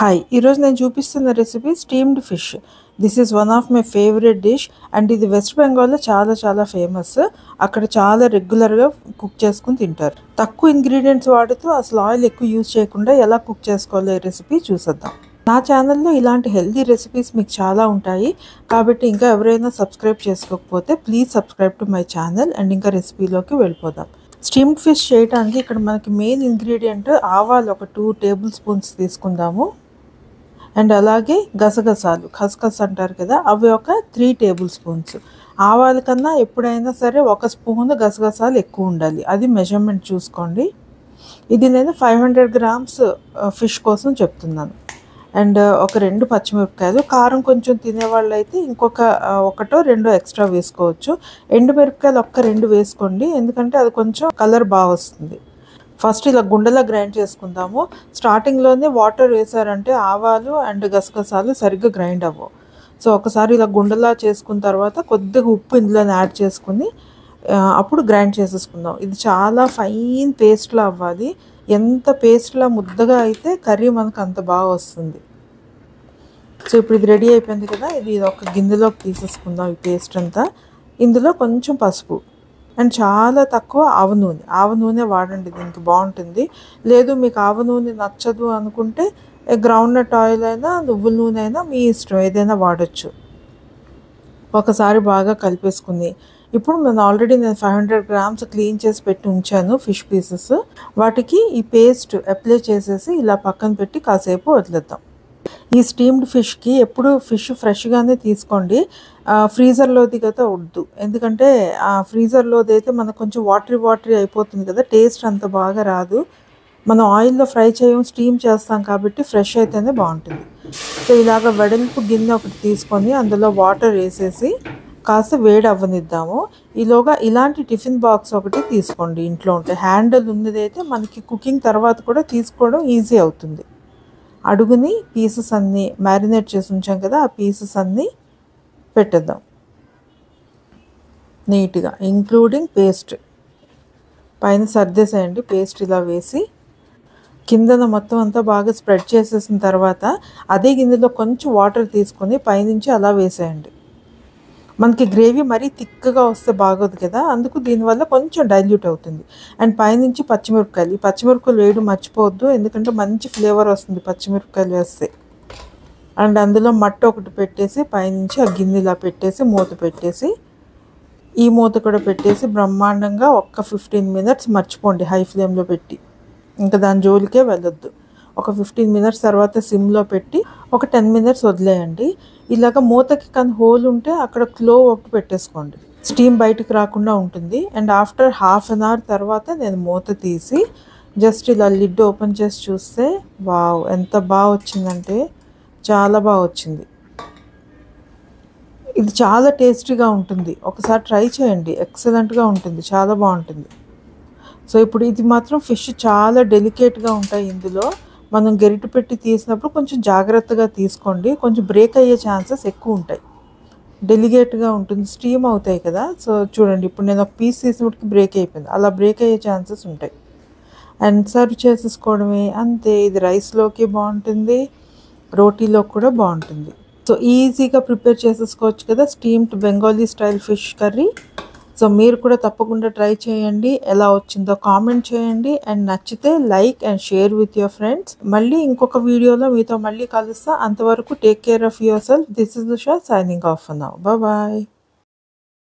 Hi ఈరోజు నేను చూపిస్తున్న recipe steamed fish. This is one of my favourite dish and ఇది వెస్ట్ బెంగాల్లో చాలా ఫేమస్. అక్కడ చాలా రెగ్యులర్గా కుక్ చేసుకుని తింటారు. తక్కువ ఇంగ్రీడియంట్స్ వాడుతూ అసలు ఆయిల్ ఎక్కువ యూజ్ చేయకుండా ఎలా కుక్ చేసుకోవాలో ఈ రెసిపీ చూసేద్దాం. నా ఛానల్లో ఇలాంటి హెల్దీ రెసిపీస్ మీకు చాలా ఉంటాయి కాబట్టి ఇంకా ఎవరైనా సబ్స్క్రైబ్ చేసుకోకపోతే please subscribe to my channel and ఇంకా రెసిపీలోకి వెళ్ళిపోదాం. స్టీమ్డ్ ఫిష్ చేయడానికి ఇక్కడ మనకి మెయిన్ ఇంగ్రీడియంట్ ఆవాలు ఒక 2 టేబుల్ స్పూన్స్ తీసుకుందాము. అండ్ అలాగే గసగసాలు ఖస్ఖస్ అంటారు కదా, అవి ఒక 3 టేబుల్ స్పూన్స్. ఆవాల కన్నా ఎప్పుడైనా సరే 1 స్పూన్ గసగసాలు ఎక్కువ ఉండాలి, అది మెజర్మెంట్ చూసుకోండి. ఇది నేను 500 గ్రామ్స్ ఫిష్ కోసం చెప్తున్నాను. అండ్ ఒక 2 పచ్చిమిరపకాయలు, కారం కొంచెం తినేవాళ్ళు అయితే ఇంకొక 1-2 ఎక్స్ట్రా వేసుకోవచ్చు. ఎండుమిరపకాయలు 1-2 వేసుకోండి, ఎందుకంటే అది కొంచెం కలర్ బాగా వస్తుంది. ఫస్ట్ ఇలా గుండెలా గ్రైండ్ చేసుకుందాము. స్టార్టింగ్లోనే వాటర్ వేసారంటే ఆవాలు అండ్ గసగసాలు సరిగ్గా గ్రైండ్ అవ్వవు. సో ఒకసారి ఇలా గుండెలా చేసుకున్న తర్వాత కొద్దిగా ఉప్పు ఇందులో యాడ్ చేసుకుని అప్పుడు గ్రైండ్ చేసేసుకుందాం. ఇది చాలా ఫైన్ పేస్ట్లా అవ్వాలి. ఎంత పేస్ట్లా ముద్దగా అయితే కర్రీ మనకు అంత బాగా వస్తుంది. సో ఇప్పుడు ఇది రెడీ అయిపోయింది కదా, ఇది ఒక గిన్నెలోకి తీసేసుకుందాం ఈ పేస్ట్ అంతా. ఇందులో కొంచెం పసుపు అండ్ చాలా తక్కువ ఆవ నూనె వాడండి, దీనికి బాగుంటుంది. లేదు మీకు ఆవ నూనె నచ్చదు అనుకుంటే గ్రౌండ్నట్ ఆయిల్ అయినా నువ్వుల నూనె అయినా మీ ఇష్టం, ఏదైనా వాడచ్చు. ఒకసారి బాగా కలిపేసుకుని ఇప్పుడు నేను 500 గ్రామ్స్ క్లీన్ చేసి పెట్టి ఉంచాను ఫిష్ పీసెస్. వాటికి ఈ పేస్ట్ అప్లై చేసేసి ఇలా పక్కన పెట్టి కాసేపు వదిలేద్దాం. ఈ స్టీమ్డ్ ఫిష్కి ఎప్పుడు ఫిష్ ఫ్రెష్గానే తీసుకోండి, ఫ్రీజర్లోది కదా వద్దు. ఎందుకంటే ఆ ఫ్రీజర్లోది అయితే మనకు కొంచెం వాటరీ అయిపోతుంది కదా, టేస్ట్ అంత బాగా రాదు. మనం ఆయిల్లో ఫ్రై స్టీమ్ చేస్తాం కాబట్టి ఫ్రెష్ అయితేనే బాగుంటుంది. సో ఇలాగ వెడల్పు గిన్నె ఒకటి తీసుకొని అందులో వాటర్ వేసేసి కాస్త వేడి అవ్వనిద్దాము. ఈలోగా ఇలాంటి టిఫిన్ బాక్స్ ఒకటి తీసుకోండి, ఇంట్లో ఉంటే హ్యాండిల్ ఉన్నదైతే మనకి కుకింగ్ తర్వాత కూడా తీసుకోవడం ఈజీ అవుతుంది. అడుగుని పీసెస్ అన్నీ మ్యారినేట్ చేసి ఉంచాం కదా, ఆ పీసెస్ అన్నీ పెట్టేద్దాం నీట్గా, ఇంక్లూడింగ్ పేస్ట్ పైన సర్దేసేయండి. పేస్ట్ ఇలా వేసి కిందన మొత్తం అంతా బాగా స్ప్రెడ్ చేసేసిన తర్వాత అదే గిన్నెలో కొంచెం వాటర్ తీసుకొని పైనుంచి అలా వేసేయండి. మనకి గ్రేవీ మరీ థిక్గా వస్తే బాగోదు కదా, అందుకు దీనివల్ల కొంచెం డైల్యూట్ అవుతుంది. అండ్ పైనుంచి పచ్చిమిరపకాయలు, ఈ పచ్చిమిరపకాయలు వేయడం మర్చిపోవద్దు, ఎందుకంటే మంచి ఫ్లేవర్ వస్తుంది పచ్చిమిరపకాయలు వేస్తే. అండ్ అందులో మట్టి ఒకటి పెట్టేసి పైనుంచి ఆ గిన్నెలా పెట్టేసి మూత పెట్టేసి ఈ మూత కూడా పెట్టేసి బ్రహ్మాండంగా 15 మినిట్స్ మర్చిపోండి హై ఫ్లేమ్లో పెట్టి, ఇంకా దాని జోలికే వెళ్ళొద్దు. ఒక 15 మినిట్స్ తర్వాత సిమ్లో పెట్టి ఒక 10 మినిట్స్ వదిలేయండి. ఇలాగ మూతకి కానీ హోల్ ఉంటే అక్కడ క్లో ఒకటి పెట్టేసుకోండి, స్టీమ్ బయటకు రాకుండా ఉంటుంది. అండ్ ఆఫ్టర్ ½ అన్ అవర్ తర్వాత నేను మూత తీసి జస్ట్ ఇలా లిడ్ ఓపెన్ చేసి చూస్తే వావ్ ఎంత బాగా వచ్చిందంటే చాలా బాగా వచ్చింది. ఇది చాలా టేస్టీగా ఉంటుంది, ఒకసారి ట్రై చేయండి, ఎక్సలెంట్గా ఉంటుంది, చాలా బాగుంటుంది. సో ఇప్పుడు ఇది మాత్రం ఫిష్ చాలా డెలికేట్గా ఉంటాయి, ఇందులో మనం గరిటె పెట్టి తీసినప్పుడు కొంచెం జాగ్రత్తగా తీసుకోండి, కొంచెం బ్రేక్ అయ్యే ఛాన్సెస్ ఎక్కువ ఉంటాయి, డెలికేట్గా ఉంటుంది, స్టీమ్ అవుతాయి కదా. సో చూడండి ఇప్పుడు నేను ఒక పీస్ తీసినప్పటికి బ్రేక్ అయిపోయింది, అలా బ్రేక్ అయ్యే ఛాన్సెస్ ఉంటాయి. అండ్ సర్వ్ చేసేసుకోవడమే అంతే. ఇది రైస్లోకి బాగుంటుంది, రోటీలో కూడా బాగుంటుంది. సో ఈజీగా ప్రిపేర్ చేసేసుకోవచ్చు కదా steamed Bengali style fish curry. So మీరు కూడా తప్పకుండా ట్రై చేయండి, ఎలా వచ్చిందో కామెంట్ చేయండి. అండ్ నచ్చితే like and share with your friends. మళ్ళీ ఇంకొక వీడియోలో మీతో మళ్ళీ కలుస్తా. అంతవరకు టేక్ కేర్ ఆఫ్ యువర్ సెల్ఫ్. This is Usha signing off now. Bye.